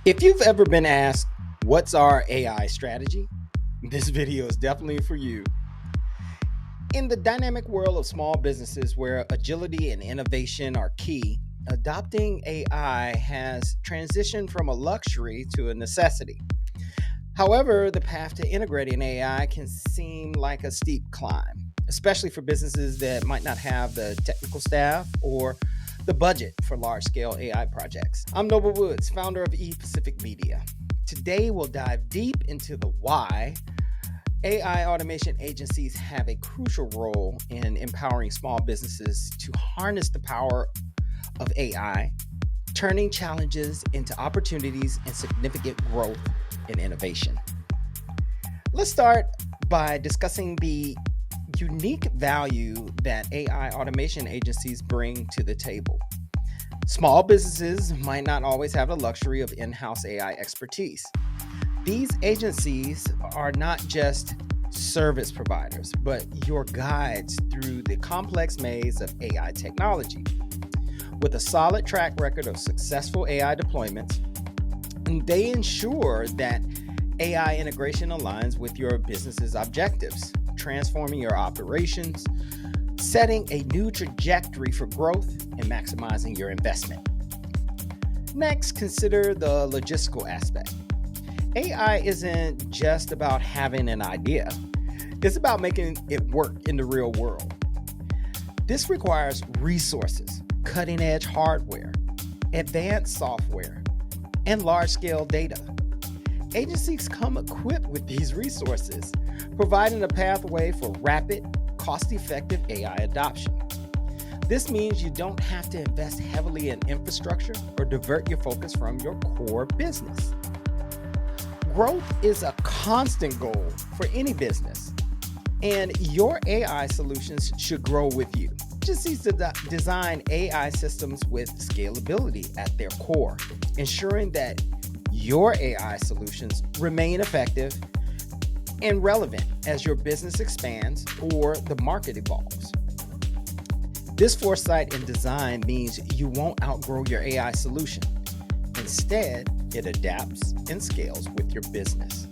If you've ever been asked, what's our AI strategy? This video is definitely for you. In the dynamic world of small businesses where agility and innovation are key, adopting AI has transitioned from a luxury to a necessity. However, the path to integrating AI can seem like a steep climb, especially for businesses that might not have the technical staff or the budget for large scale AI projects. I'm Noble Woods, founder of ePacific Media. Today, we'll dive deep into the why AI automation agencies have a crucial role in empowering small businesses to harness the power of AI, turning challenges into opportunities and significant growth and innovation. Let's start by discussing the unique value that AI automation agencies bring to the table. Small businesses might not always have the luxury of in-house AI expertise. These agencies are not just service providers, but your guides through the complex maze of AI technology. With a solid track record of successful AI deployments, they ensure that AI integration aligns with your business's objectives, transforming your operations, setting a new trajectory for growth, and maximizing your investment. Next, consider the logistical aspect. AI isn't just about having an idea, it's about making it work in the real world. This requires resources, cutting-edge hardware, advanced software, and large-scale data. Agencies come equipped with these resources, providing a pathway for rapid, cost-effective AI adoption. This means you don't have to invest heavily in infrastructure or divert your focus from your core business. Growth is a constant goal for any business, and your AI solutions should grow with you. Agencies design AI systems with scalability at their core, ensuring that your AI solutions remain effective and relevant as your business expands or the market evolves. This foresight in design means you won't outgrow your AI solution. Instead, it adapts and scales with your business.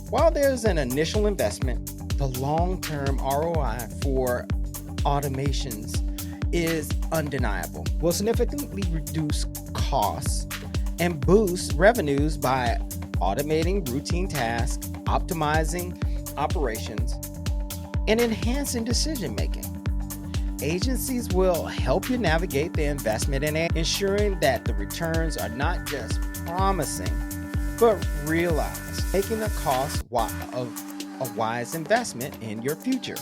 While there's an initial investment, the long-term ROI for automations is undeniable. Will significantly reduce costs and boost revenues by automating routine tasks, optimizing operations, and enhancing decision making. Agencies will help you navigate the investment in it, ensuring that the returns are not just promising, but realized, making the cost of a wise investment in your future.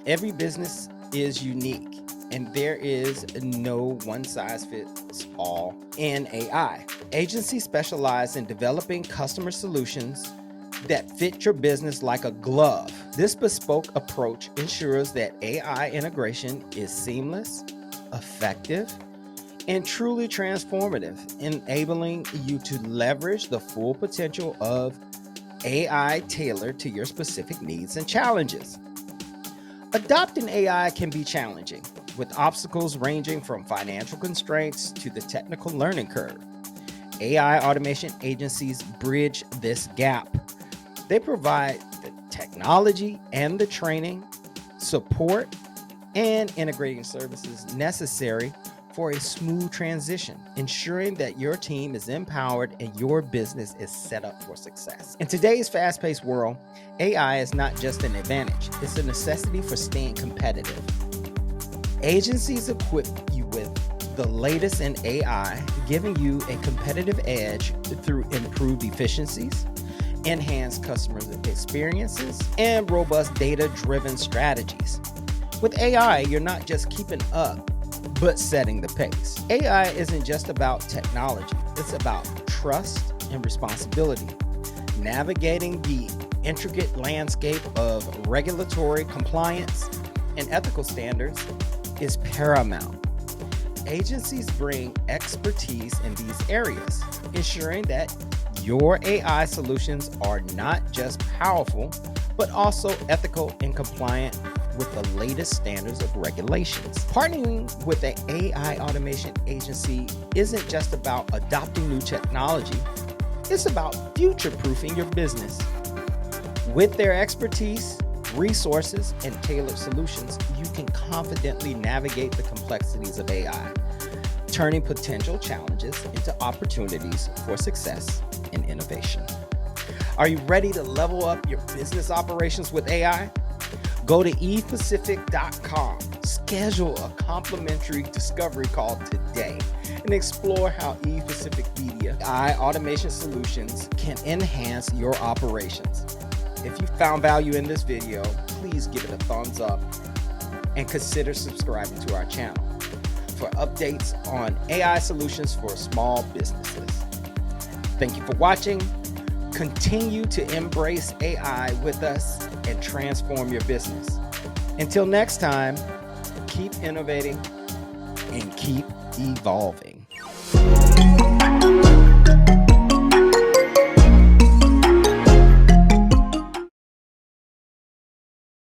Every business is unique, and there is no one-size-fits-all in AI. Agencies specialize in developing customer solutions that fit your business like a glove. This bespoke approach ensures that AI integration is seamless, effective, and truly transformative, enabling you to leverage the full potential of AI tailored to your specific needs and challenges. Adopting AI can be challenging, with obstacles ranging from financial constraints to the technical learning curve. AI automation agencies bridge this gap. They provide the technology and the training, support, and integrating services necessary for a smooth transition, ensuring that your team is empowered and your business is set up for success. In today's fast-paced world, AI is not just an advantage, it's a necessity for staying competitive. Agencies equip you with the latest in AI, giving you a competitive edge through improved efficiencies, enhanced customer experiences, and robust data-driven strategies. With AI, you're not just keeping up, but setting the pace. AI isn't just about technology, it's about trust and responsibility. Navigating the intricate landscape of regulatory compliance and ethical standards is paramount. Agencies bring expertise in these areas, ensuring that your AI solutions are not just powerful, but also ethical and compliant with the latest standards of regulations. Partnering with an AI automation agency isn't just about adopting new technology, it's about future-proofing your business. With their expertise, resources, and tailored solutions, you can confidently navigate the complexities of AI, turning potential challenges into opportunities for success and innovation. Are you ready to level up your business operations with AI? Go to epacific.com, schedule a complimentary discovery call today, and explore how ePacific Media AI automation solutions can enhance your operations. If you found value in this video, please give it a thumbs up and consider subscribing to our channel for updates on AI solutions for small businesses. Thank you for watching. Continue to embrace AI with us and transform your business. Until next time, keep innovating and keep evolving.